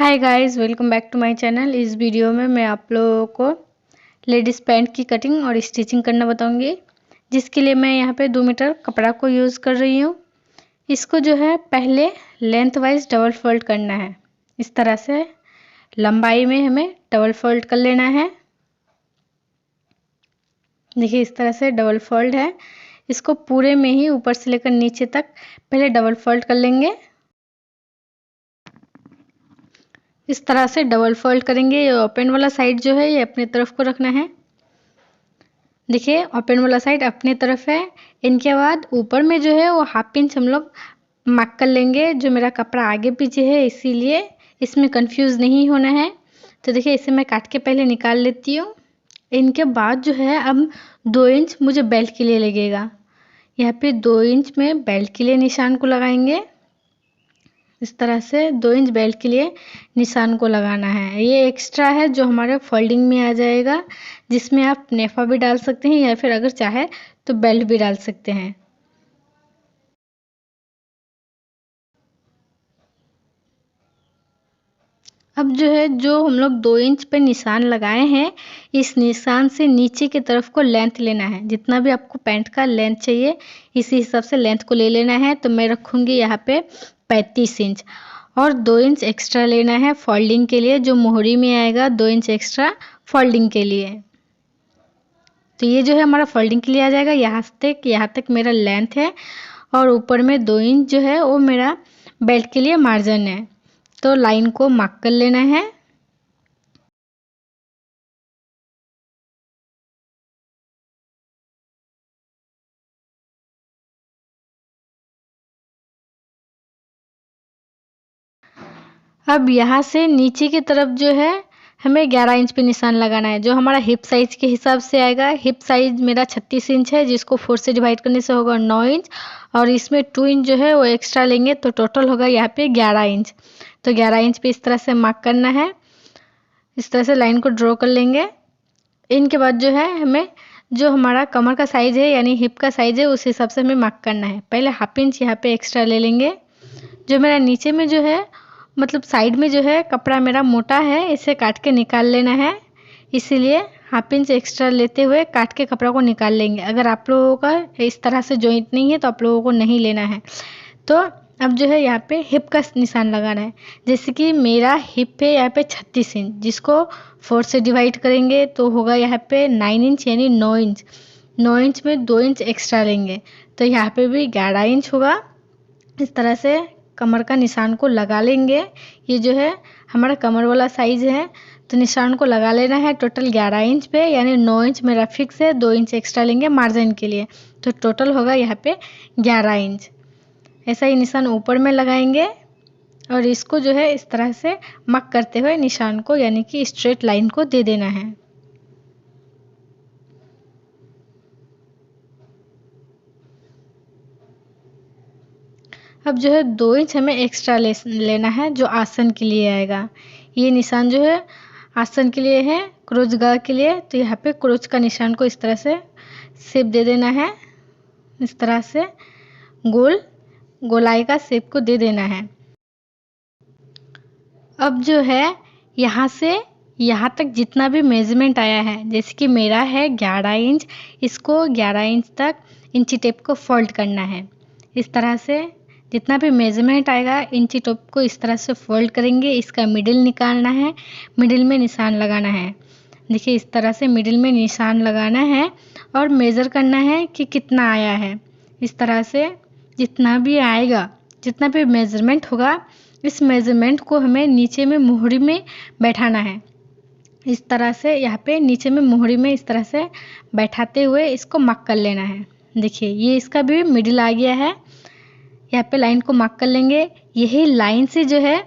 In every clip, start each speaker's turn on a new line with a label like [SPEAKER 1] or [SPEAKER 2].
[SPEAKER 1] Hi guys, welcome back to my channel. इस video में मैं आप लोगों को लेडीज़ पैंट की कटिंग और स्टिचिंग करना बताऊंगी, जिसके लिए मैं यहाँ पे 2 मीटर कपड़ा को यूज़ कर रही हूँ। इसको जो है पहले लेंथ वाइज डबल फोल्ड करना है। इस तरह से लंबाई में हमें डबल फोल्ड कर लेना है। देखिए इस तरह से डबल फोल्ड है। इसको पूरे में ही ऊपर से लेकर नीचे तक पहले डबल फोल्ड कर लेंगे। इस तरह से डबल फोल्ड करेंगे। ये ओपन वाला साइड जो है ये अपनी तरफ को रखना है। देखिए ओपन वाला साइड अपनी तरफ है। इनके बाद ऊपर में जो है वो हाफ इंच हम लोग मार्क कर लेंगे। जो मेरा कपड़ा आगे पीछे है इसीलिए इसमें कंफ्यूज नहीं होना है। तो देखिए इसे मैं काट के पहले निकाल लेती हूँ। इनके बाद जो है अब 2 इंच मुझे बेल्ट के लिए लगेगा। यहाँ पे 2 इंच में बेल्ट के लिए निशान को लगाएंगे। इस तरह से 2 इंच बेल्ट के लिए निशान को लगाना है। ये एक्स्ट्रा है जो हमारे फोल्डिंग में आ जाएगा, जिसमें आप नेफा भी डाल सकते हैं या फिर अगर चाहे तो बेल्ट भी डाल सकते हैं। अब जो हम लोग 2 इंच पे निशान लगाए हैं, इस निशान से नीचे की तरफ को लेंथ लेना है। जितना भी आपको पैंट का लेंथ चाहिए इसी हिसाब से लेंथ को ले लेना है। तो मैं रखूँगी यहाँ पे 35 इंच और 2 इंच एक्स्ट्रा लेना है फोल्डिंग के लिए। जो मोहरी में आएगा 2 इंच एक्स्ट्रा फोल्डिंग के लिए। तो ये जो है हमारा फोल्डिंग के लिए आ जाएगा। यहाँ तक मेरा लेंथ है और ऊपर में 2 इंच जो है वो मेरा बेल्ट के लिए मार्जिन है। तो लाइन को मार्क कर लेना है। अब यहाँ से नीचे की तरफ जो है हमें 11 इंच पे निशान लगाना है। जो हमारा हिप साइज के हिसाब से आएगा। हिप साइज मेरा 36 इंच है, जिसको 4 से डिवाइड करने से होगा 9 इंच और इसमें 2 इंच जो है वो एक्स्ट्रा लेंगे तो टोटल होगा यहाँ पे 11 इंच। तो 11 इंच पे इस तरह से मार्क करना है। इस तरह से लाइन को ड्रॉ कर लेंगे। इनके बाद जो है हमें जो हमारा कमर का साइज है यानी हिप का साइज है उस हिसाब से हमें मार्क करना है। पहले हाफ इंच यहाँ पे एक्स्ट्रा ले लेंगे। जो मेरा नीचे में जो है मतलब साइड में जो है कपड़ा मेरा मोटा है, इसे काट के निकाल लेना है। इसीलिए हाफ इंच एक्स्ट्रा लेते हुए काट के कपड़ा को निकाल लेंगे। अगर आप लोगों का इस तरह से जॉइंट नहीं है तो आप लोगों को नहीं लेना है। तो अब जो है यहाँ पे हिप का निशान लगाना है। जैसे कि मेरा हिप है यहाँ पे 36 इंच, जिसको 4 से डिवाइड करेंगे तो होगा यहाँ पे 9 इंच यानी 9 इंच। 9 इंच में 2 इंच एक्स्ट्रा लेंगे तो यहाँ पे भी 11 इंच होगा। इस तरह से कमर का निशान को लगा लेंगे। ये जो है हमारा कमर वाला साइज है तो निशान को लगा लेना है टोटल 11 इंच पे, यानी 9 इंच मेरा फिक्स है, 2 इंच एक्स्ट्रा लेंगे मार्जिन के लिए। तो टोटल होगा यहाँ पे 11 इंच। ऐसा ही निशान ऊपर में लगाएंगे और इसको जो है इस तरह से मार्क करते हुए निशान को यानी कि स्ट्रेट लाइन को दे देना है। अब जो है 2 इंच हमें एक्स्ट्रा लेना है जो आसन के लिए आएगा। ये निशान जो है आसन के लिए है, क्रोच गा के लिए। तो यहाँ पे क्रोच का निशान को इस तरह से शेप दे देना है। इस तरह से गोलाई का शेप को दे देना है। अब जो है यहाँ से यहाँ तक जितना भी मेजरमेंट आया है, जैसे कि मेरा है 11 इंच, इसको 11 इंच तक इंची टेप को फोल्ड करना है। इस तरह से जितना भी मेजरमेंट आएगा इंची टेप को इस तरह से फोल्ड करेंगे। इसका मिडिल निकालना है, मिडिल में निशान लगाना है। देखिए इस तरह से मिडिल में निशान लगाना है और मेज़र करना है कि कितना आया है। इस तरह से जितना भी आएगा, जितना भी मेजरमेंट होगा, इस मेजरमेंट को हमें नीचे में मोहरी में बैठाना है। इस तरह से यहाँ पे नीचे में मोहरी में इस तरह से बैठाते हुए इसको मार्क कर लेना है। देखिए ये इसका भी मिडिल आ गया है। यहाँ पे लाइन को मार्क कर लेंगे। यही लाइन से जो है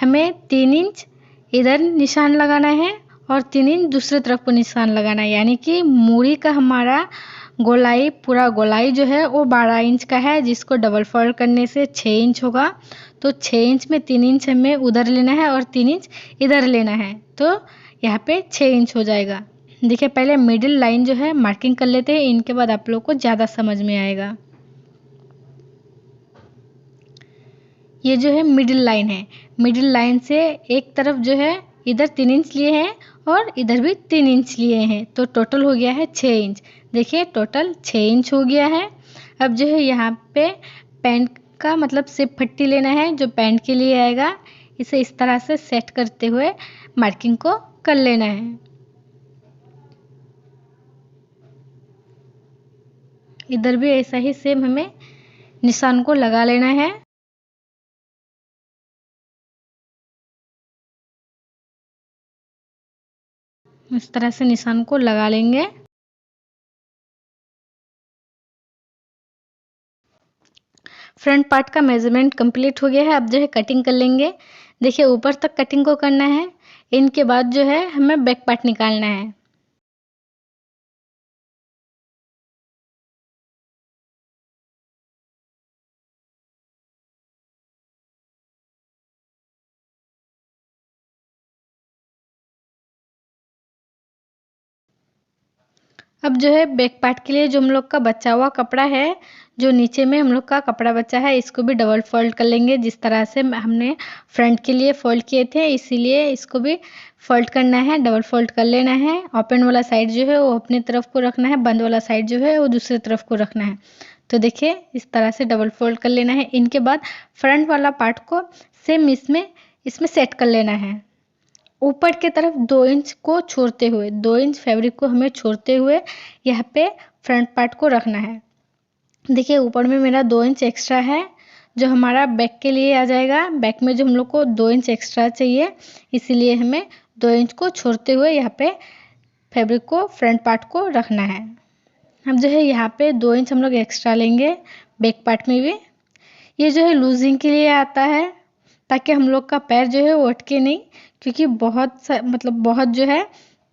[SPEAKER 1] हमें 3 इंच इधर निशान लगाना है और 3 इंच दूसरे तरफ को निशान लगाना है। यानी कि मूड़ी का हमारा गोलाई, पूरा गोलाई जो है वो 12 इंच का है, जिसको डबल फोल्ड करने से 6 इंच होगा। तो 6 इंच में 3 इंच हमें उधर लेना है और 3 इंच इधर लेना है। तो यहाँ पे 6 इंच हो जाएगा। देखिए पहले मिडिल लाइन जो है मार्किंग कर लेते हैं, इनके बाद आप लोग को ज़्यादा समझ में आएगा। ये जो है मिडिल लाइन है, मिडिल लाइन से एक तरफ जो है इधर 3 इंच लिए हैं और इधर भी 3 इंच लिए हैं, तो टोटल हो गया है 6 इंच। देखिए टोटल 6 इंच हो गया है। अब जो है यहाँ पे पैंट का मतलब सिर्फ पट्टी लेना है जो पैंट के लिए आएगा, इसे इस तरह से सेट करते हुए मार्किंग को कर लेना है। इधर भी ऐसा ही सेम हमें निशान को लगा लेना है। इस तरह से निशान को लगा लेंगे। फ्रंट पार्ट का मेजरमेंट कंप्लीट हो गया है। अब जो है कटिंग कर लेंगे। देखिए ऊपर तक कटिंग को करना है, इनके बाद जो है हमें बैक पार्ट निकालना है। अब जो है बैक पार्ट के लिए जो हम लोग का बचा हुआ कपड़ा है, जो नीचे में हम लोग का कपड़ा बचा है, इसको भी डबल फोल्ड कर लेंगे। जिस तरह से हमने फ्रंट के लिए फोल्ड किए थे, इसीलिए इसको भी फोल्ड करना है, डबल फोल्ड कर लेना है। ओपन वाला साइड जो है वो अपनी तरफ को रखना है, बंद वाला साइड जो है वो दूसरी तरफ को रखना है। तो देखिए इस तरह से डबल फोल्ड कर लेना है। इनके बाद फ्रंट वाला पार्ट को सेम इसमें सेट कर लेना है। ऊपर की तरफ 2 इंच को छोड़ते हुए, 2 इंच फैब्रिक को हमें छोड़ते हुए यहाँ पे फ्रंट पार्ट को रखना है। देखिए ऊपर में मेरा 2 इंच एक्स्ट्रा है, जो हमारा बैक के लिए आ जाएगा। बैक में जो हम लोग को 2 इंच एक्स्ट्रा चाहिए, इसीलिए हमें 2 इंच को छोड़ते हुए यहाँ पे फैब्रिक को फ्रंट पार्ट को रखना है। अब जो है यहाँ पे 2 इंच हम लोग एक्स्ट्रा लेंगे बैक पार्ट में भी। ये जो है लूजिंग के लिए आता है, ताकि हम लोग का पैर जो है वो अटके नहीं, क्योंकि बहुत जो है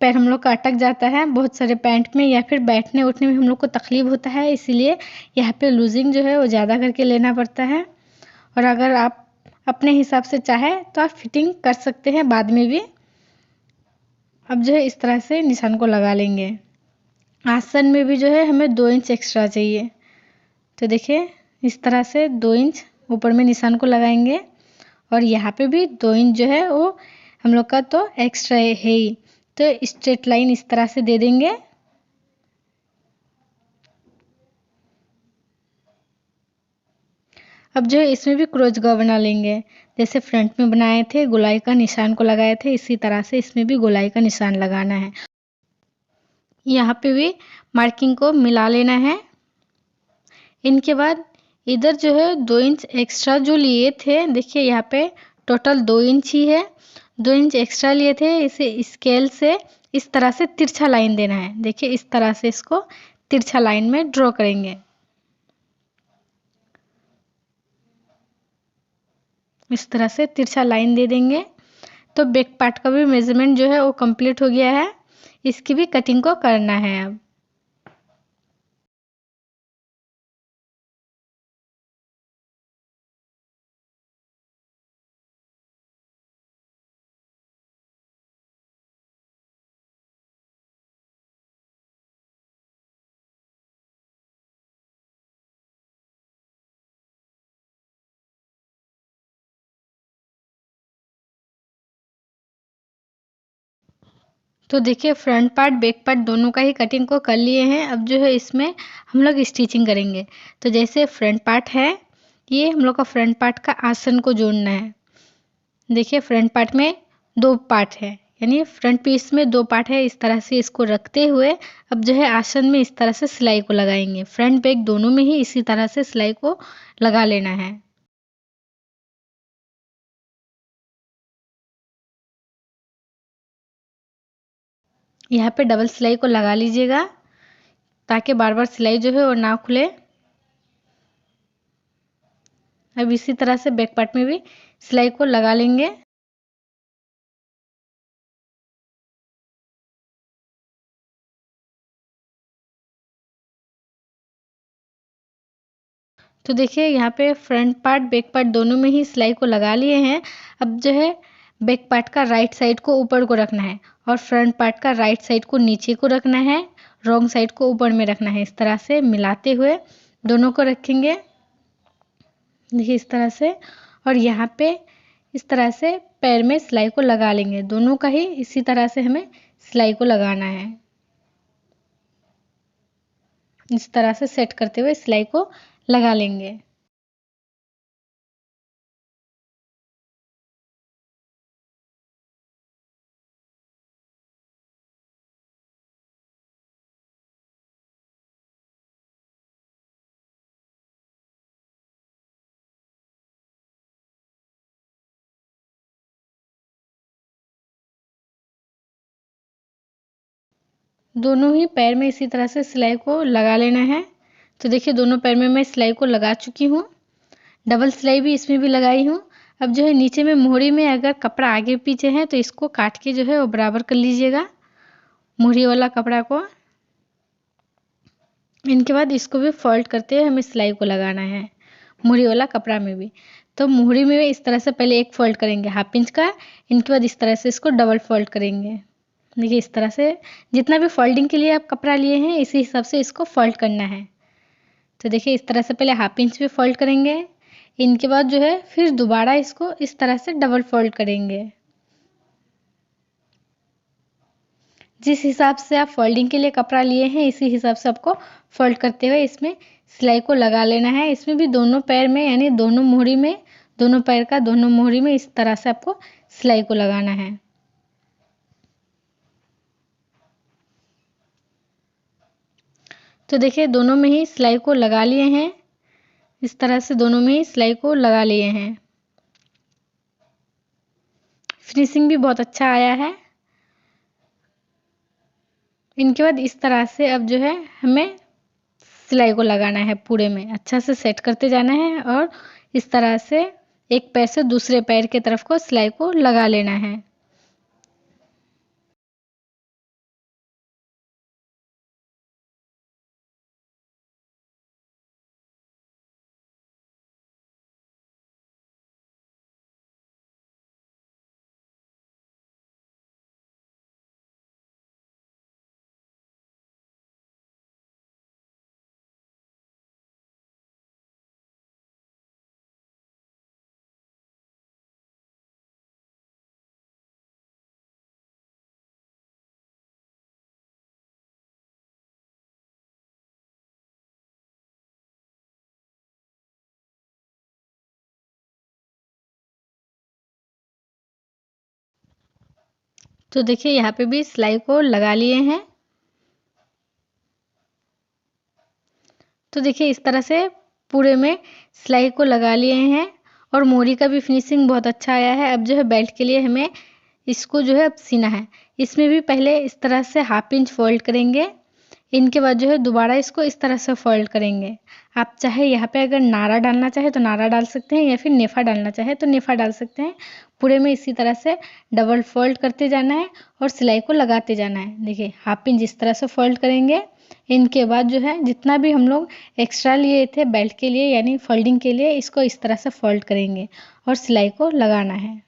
[SPEAKER 1] पैर हम लोग का अटक जाता है बहुत सारे पैंट में, या फिर बैठने उठने में हम लोग को तकलीफ होता है। इसीलिए यहाँ पे लूजिंग जो है वो ज़्यादा करके लेना पड़ता है। और अगर आप अपने हिसाब से चाहे तो आप फिटिंग कर सकते हैं बाद में भी। अब जो है इस तरह से निशान को लगा लेंगे। आसन में भी जो है हमें 2 इंच एक्स्ट्रा चाहिए, तो देखिए इस तरह से 2 इंच ऊपर में निशान को लगाएंगे। और यहाँ पे भी 2 इंच जो है वो हम लोग का तो एक्स्ट्रा है ही, तो स्ट्रेट लाइन इस तरह से दे देंगे। अब जो है इसमें भी क्रॉस घाव बना लेंगे, जैसे फ्रंट में बनाए थे गोलाई का निशान को लगाए थे, इसी तरह से इसमें भी गोलाई का निशान लगाना है। यहाँ पे भी मार्किंग को मिला लेना है। इनके बाद इधर जो है 2 इंच एक्स्ट्रा जो लिए थे, देखिए यहाँ पे टोटल 2 इंच ही है, 2 इंच एक्स्ट्रा लिए थे। इसे स्केल से इस तरह से तिरछा लाइन देना है। देखिए इस तरह से इसको तिरछा लाइन में ड्रॉ करेंगे। इस तरह से तिरछा लाइन दे देंगे। तो बैक पार्ट का भी मेजरमेंट जो है वो कंप्लीट हो गया है। इसकी भी कटिंग को करना है अब। तो देखिए फ्रंट पार्ट बैक पार्ट दोनों का ही कटिंग को कर लिए हैं। अब जो है इसमें हम लोग स्टिचिंग करेंगे। तो जैसे फ्रंट पार्ट है, ये हम लोग का फ्रंट पार्ट का आसन को जोड़ना है। देखिए फ्रंट पार्ट में 2 पार्ट है, यानी फ्रंट पीस में 2 पार्ट है। इस तरह से इसको रखते हुए अब जो है आसन में इस तरह से सिलाई को लगाएंगे। फ्रंट बैक दोनों में ही इसी तरह से सिलाई को लगा लेना है। यहाँ पे डबल सिलाई को लगा लीजिएगा, ताकि बार बार सिलाई जो है वो ना खुले। अब इसी तरह से बैक पार्ट में भी सिलाई को लगा लेंगे। तो देखिए यहाँ पे फ्रंट पार्ट बैक पार्ट दोनों में ही सिलाई को लगा लिए हैं। अब जो है बैक पार्ट का राइट साइड को ऊपर को रखना है, और फ्रंट पार्ट का राइट साइड को नीचे को रखना है, रॉन्ग साइड को ऊपर में रखना है। इस तरह से मिलाते हुए दोनों को रखेंगे। देखिए इस तरह से। और यहाँ पे इस तरह से पैर में सिलाई को लगा लेंगे। दोनों का ही इसी तरह से हमें सिलाई को लगाना है। इस तरह से सेट करते हुए सिलाई को लगा लेंगे। दोनों ही पैर में इसी तरह से सिलाई को लगा लेना है। तो देखिए दोनों पैर में मैं सिलाई को लगा चुकी हूँ। डबल सिलाई भी इसमें भी लगाई हूँ। अब जो है नीचे में मोहरी में अगर कपड़ा आगे पीछे है तो इसको काट के जो है वो बराबर कर लीजिएगा, मोहरी वाला कपड़ा को। इनके बाद इसको भी फोल्ड करते हुए हमें सिलाई को लगाना है, मोहरी वाला कपड़ा में भी। तो मोहरी में इस तरह से पहले एक फोल्ड करेंगे 1/2 इंच का। इनके बाद इस तरह से इसको डबल फोल्ड करेंगे। देखिए इस तरह से जितना भी फोल्डिंग के लिए आप कपड़ा लिए हैं इसी हिसाब से इसको फोल्ड करना है। तो देखिए इस तरह से पहले 1/2 इंच पे फोल्ड करेंगे। इनके बाद जो है फिर दोबारा इसको इस तरह से डबल फोल्ड करेंगे। जिस हिसाब से आप फोल्डिंग के लिए कपड़ा लिए हैं इसी हिसाब से आपको फोल्ड करते हुए इसमें सिलाई को लगा लेना है। इसमें भी दोनों पैर में यानी दोनों मोहरी में, दोनों पैर का दोनों मोहरी में इस तरह से आपको सिलाई को लगाना है। तो देखिए दोनों में ही सिलाई को लगा लिए हैं। इस तरह से दोनों में ही सिलाई को लगा लिए हैं। फिनिशिंग भी बहुत अच्छा आया है। इनके बाद इस तरह से अब जो है हमें सिलाई को लगाना है, पूरे में अच्छा से सेट करते जाना है और इस तरह से एक पैर से दूसरे पैर की तरफ को सिलाई को लगा लेना है। तो देखिए यहाँ पे भी सिलाई को लगा लिए हैं। तो देखिए इस तरह से पूरे में सिलाई को लगा लिए हैं और मोरी का भी फिनिशिंग बहुत अच्छा आया है। अब जो है बेल्ट के लिए हमें इसको जो है अब सीना है। इसमें भी पहले इस तरह से 1/2 इंच फोल्ड करेंगे। इनके बाद जो है दोबारा इसको इस तरह से फोल्ड करेंगे। आप चाहे यहाँ पे अगर नारा डालना चाहे तो नारा डाल सकते हैं या फिर नेफा डालना चाहे तो नेफा डाल सकते हैं। पूरे में इसी तरह से डबल फोल्ड करते जाना है और सिलाई को लगाते जाना है। देखिए 1/2 इंच इस तरह से फोल्ड करेंगे। इनके बाद जो है जितना भी हम लोग एक्स्ट्रा लिए थे बेल्ट के लिए यानी फोल्डिंग के लिए, इसको इस तरह से फोल्ड करेंगे और सिलाई को लगाना है।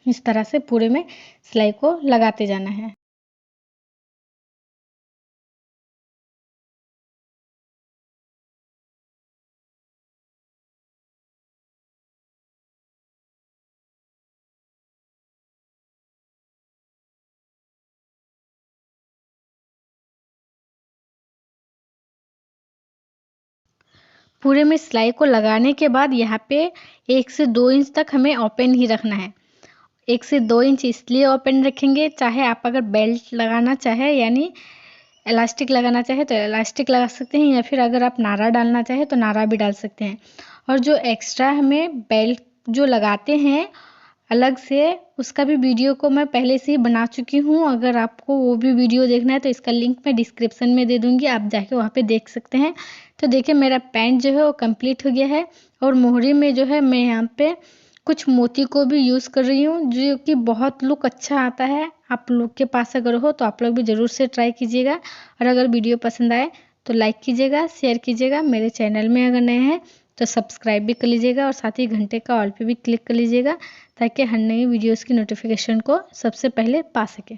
[SPEAKER 1] इस तरह से पूरे में सिलाई को लगाते जाना है। पूरे में सिलाई को लगाने के बाद यहाँ पे 1 से 2 इंच तक हमें ओपन ही रखना है। 1 से 2 इंच इसलिए ओपन रखेंगे, चाहे आप अगर बेल्ट लगाना चाहे यानी इलास्टिक लगाना चाहे तो इलास्टिक लगा सकते हैं या फिर अगर आप नारा डालना चाहे तो नारा भी डाल सकते हैं। और जो एक्स्ट्रा हमें बेल्ट जो लगाते हैं अलग से, उसका भी वीडियो को मैं पहले से ही बना चुकी हूँ। अगर आपको वो भी वीडियो देखना है तो इसका लिंक मैं डिस्क्रिप्शन में दे दूँगी, आप जाके वहाँ पे देख सकते हैं। तो देखिए मेरा पैंट जो है वो कंप्लीट हो गया है और मोहरी में जो है मैं यहाँ पे कुछ मोती को भी यूज़ कर रही हूँ जो कि बहुत लुक अच्छा आता है। आप लोग के पास अगर हो तो आप लोग भी ज़रूर से ट्राई कीजिएगा और अगर वीडियो पसंद आए तो लाइक कीजिएगा, शेयर कीजिएगा। मेरे चैनल में अगर नए हैं तो सब्सक्राइब भी कर लीजिएगा और साथ ही घंटे का ऑल पे भी क्लिक कर लीजिएगा ताकि हर नई वीडियोज़ की नोटिफिकेशन को सबसे पहले पा सकें।